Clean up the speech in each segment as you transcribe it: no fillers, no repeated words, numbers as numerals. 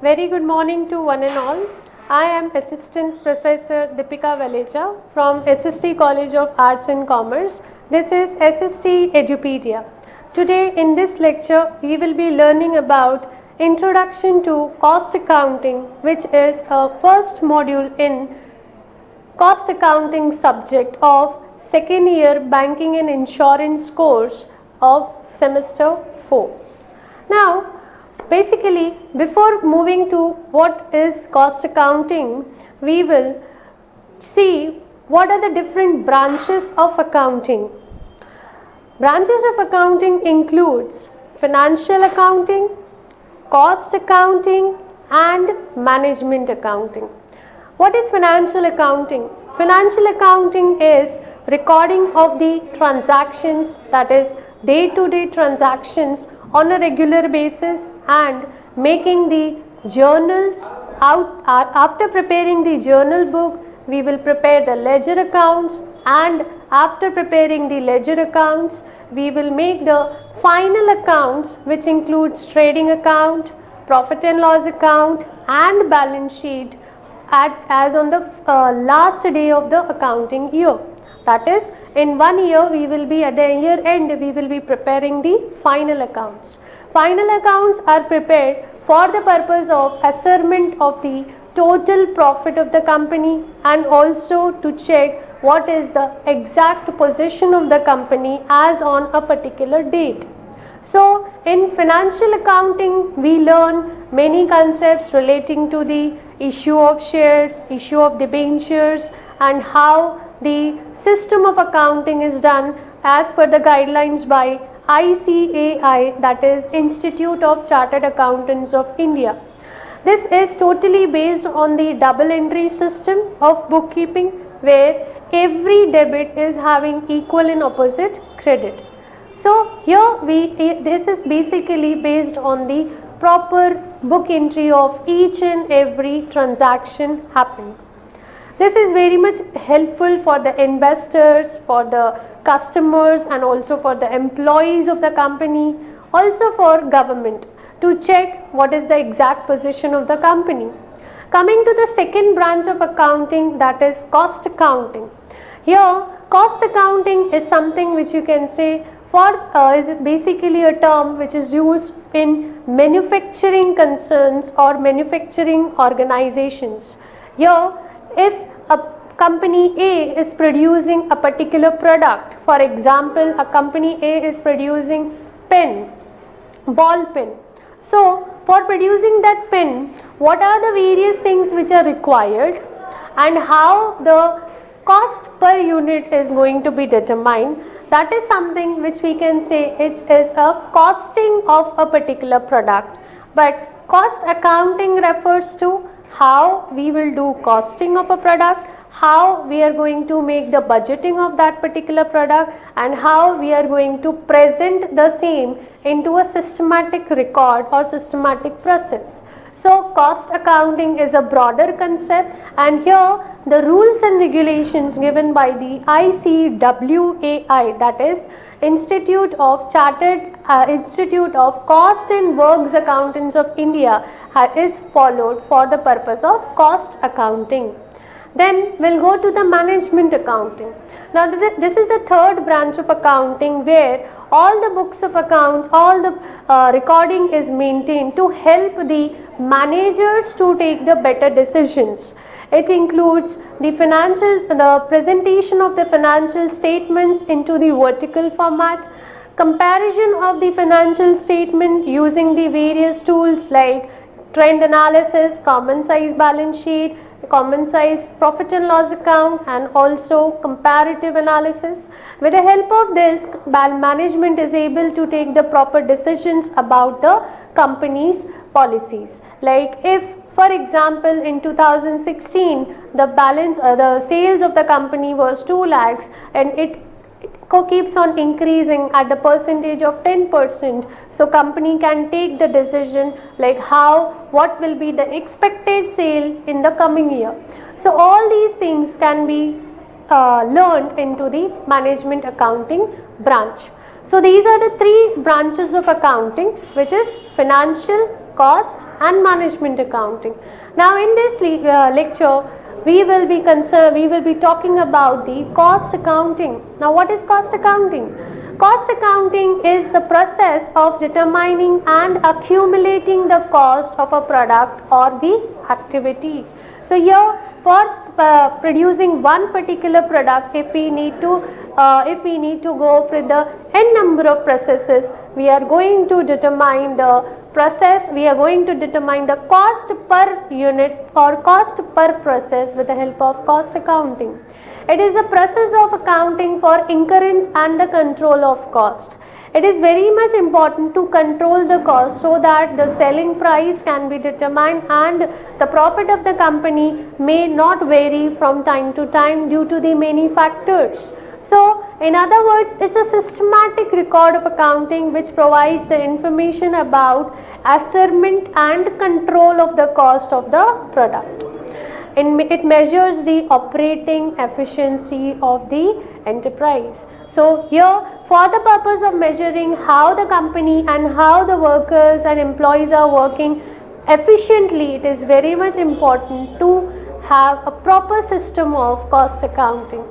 Very good morning to one and all. I am Assistant Professor Deepika Valecha from SST College of Arts and Commerce. This is SST Edupedia. Today in this lecture we will be learning about Introduction to Cost Accounting, which is a first module in Cost Accounting subject of second year Banking and Insurance course of semester 4. Now, basically, before moving to what is cost accounting, we will see what are the different branches of accounting. Branches of accounting includes financial accounting, cost accounting and management accounting. What is financial accounting? Financial accounting is recording of the transactions, that is day-to-day transactions on a regular basis and making the journals out. After preparing the journal book, we will prepare the ledger accounts, and after preparing the ledger accounts, we will make the final accounts, which includes trading account, profit and loss account and balance sheet as on the last day of the accounting year. That is, in 1 year we will be at the year end, we will be preparing the final accounts. Final accounts are prepared for the purpose of assessment of the total profit of the company and also to check what is the exact position of the company as on a particular date. So, in financial accounting, we learn many concepts relating to the issue of shares, issue of debentures, and how the system of accounting is done as per the guidelines by ICAI, that is Institute of Chartered Accountants of India. This is totally based on the double entry system of bookkeeping, where every debit is having equal and opposite credit. So here this is basically based on the proper book entry of each and every transaction happening. This is very much helpful for the investors, for the customers and also for the employees of the company, also for government to check what is the exact position of the company. Coming to the second branch of accounting, that is cost accounting. Here cost accounting is something which you can say is basically a term which is used in manufacturing concerns or manufacturing organizations. Here, if a company A is producing a particular product, for example, a company A is producing pen, ball pen. So, for producing that pen, what are the various things which are required and how the cost per unit is going to be determined? That is something which we can say it is a costing of a particular product. But cost accounting refers to how we will do costing of a product, how we are going to make the budgeting of that particular product, and how we are going to present the same into a systematic record or systematic process. So cost accounting is a broader concept, and here the rules and regulations given by the ICWAI, that is Institute of Cost and Works Accountants of India, is followed for the purpose of cost accounting. Then we'll go to the management accounting. Now this is the third branch of accounting, where all the books of accounts, all the recording is maintained to help the managers to take the better decisions. It includes the presentation of the financial statements into the vertical format, comparison of the financial statement using the various tools like trend analysis, common size balance sheet, common size profit and loss account, and also comparative analysis. With the help of this, management is able to take the proper decisions about the company's policies. Like if, for example, in 2016 the sales of the company was 2 lakhs and it keeps on increasing at the percentage of 10%, so company can take the decision like what will be the expected sale in the coming year. So all these things can be learned into the management accounting branch. So these are the three branches of accounting, which is financial, cost and management accounting. Now in this lecture we will be talking about the cost accounting. Now what is cost accounting? Cost accounting is the process of determining and accumulating the cost of a product or the activity. So here for producing one particular product, if we need to go for the n number of processes, we are going to determine the cost per unit or cost per process with the help of cost accounting. It is a process of accounting for incurrence and the control of cost. It is very much important to control the cost so that the selling price can be determined and the profit of the company may not vary from time to time due to the many factors. So in other words, it's a systematic record of accounting which provides the information about assessment and control of the cost of the product. It measures the operating efficiency of the enterprise. So here for the purpose of measuring how the company and how the workers and employees are working efficiently, it is very much important to have a proper system of cost accounting.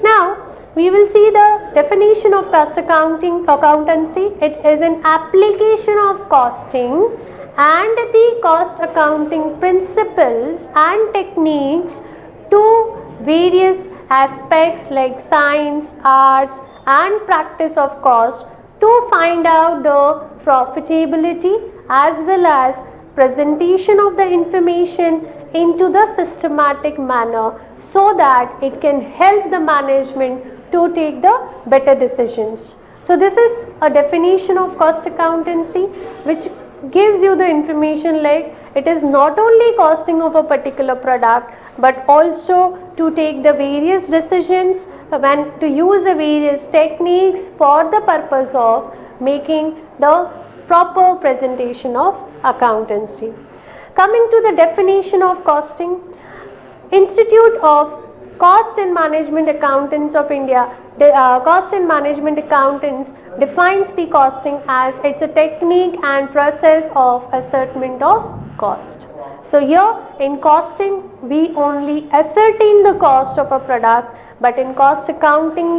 Now we will see the definition of cost accountancy. It is an application of costing and the cost accounting principles and techniques to various aspects like science, arts and practice of cost to find out the profitability as well as presentation of the information into the systematic manner so that it can help the management to take the better decisions. So this is a definition of cost accountancy which gives you the information like it is not only costing of a particular product but also to take the various decisions when to use the various techniques for the purpose of making the proper presentation of accountancy. Coming to the definition of costing, Institute of Cost and Management Accountants of India, Cost and Management Accountants defines the costing as it's a technique and process of assessment of cost. So here in costing we only ascertain the cost of a product, but in cost accounting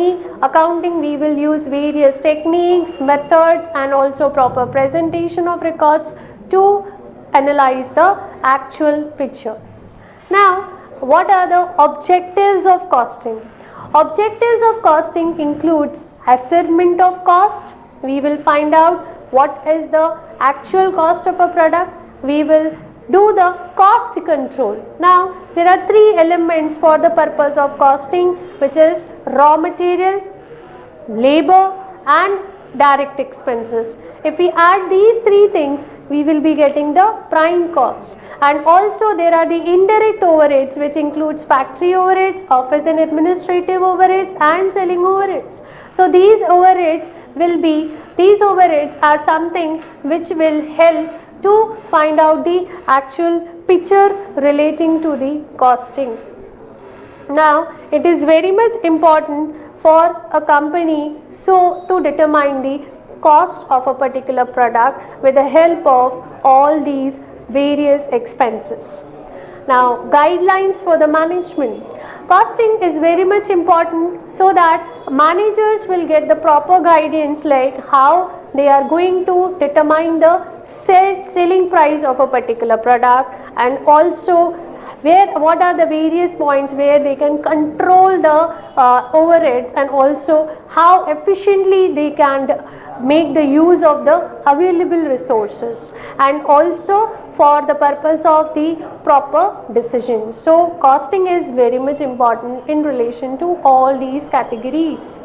we will use various techniques, methods and also proper presentation of records to analyze the actual picture. Now what are the objectives of costing? Objectives of costing includes assessment of cost. We will find out what is the actual cost of a product. We will do the cost control. Now there are three elements for the purpose of costing, which is raw material, labor and direct expenses. If we add these three things, we will be getting the prime cost. And also there are the indirect overheads, which includes factory overheads, office and administrative overheads and selling overheads. So these overheads are something which will help to find out the actual picture relating to the costing. Now it is very much important for a company to determine the cost of a particular product with the help of all these various expenses. Now guidelines for the management. Costing is very much important so that managers will get the proper guidance like how they are going to determine the selling price of a particular product and also what are the various points where they can control the overheads and also how efficiently they can make the use of the available resources and also for the purpose of the proper decisions. So costing is very much important in relation to all these categories.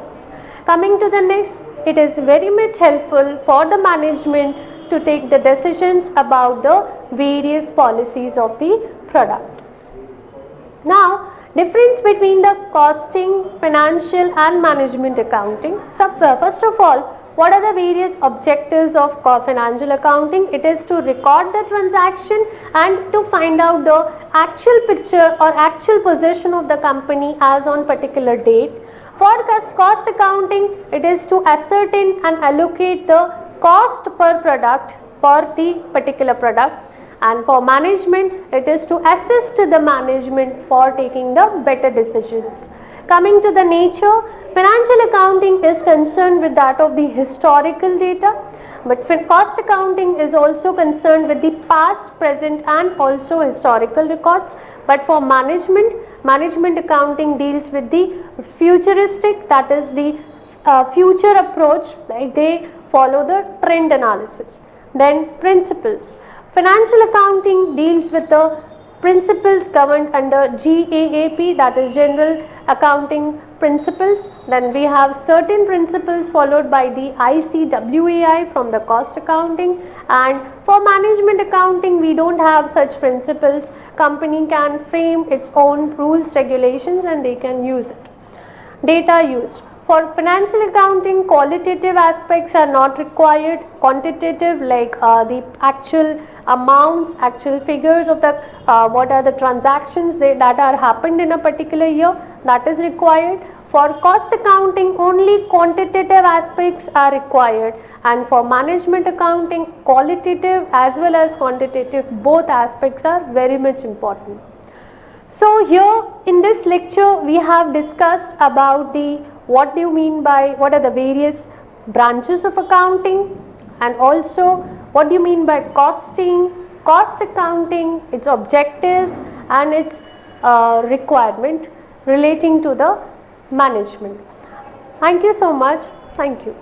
Coming to the next, it is very much helpful for the management to take the decisions about the various policies of the product. Now difference between the costing, financial and management accounting. First of all, what are the various objectives of financial accounting? It is to record the transaction and to find out the actual picture or actual position of the company as on particular date. For cost accounting, it is to ascertain and allocate the cost per product for the particular product, and for management it is to assist the management for taking the better decisions. Coming to the nature, financial accounting is concerned with that of the historical data, but cost accounting is also concerned with the past, present and also historical records. But for management accounting deals with the futuristic, that is the future approach, like they follow the trend analysis. Then principles. Financial accounting deals with the principles governed under GAAP, that is General Accounting Principles. Then we have certain principles followed by the ICWAI from the cost accounting, and for management accounting we don't have such principles. Company can frame its own rules, regulations and they can use it. Data used. For financial accounting, qualitative aspects are not required. Quantitative, like the actual amounts, actual figures of the what are the transactions that are happened in a particular year, that is required. For cost accounting, only quantitative aspects are required, and for management accounting, qualitative as well as quantitative, both aspects are very much important. So here in this lecture we have discussed about the what do you mean by, what are the various branches of accounting, and also what do you mean by costing, cost accounting, its objectives and its requirement relating to the management. Thank you so much. Thank you.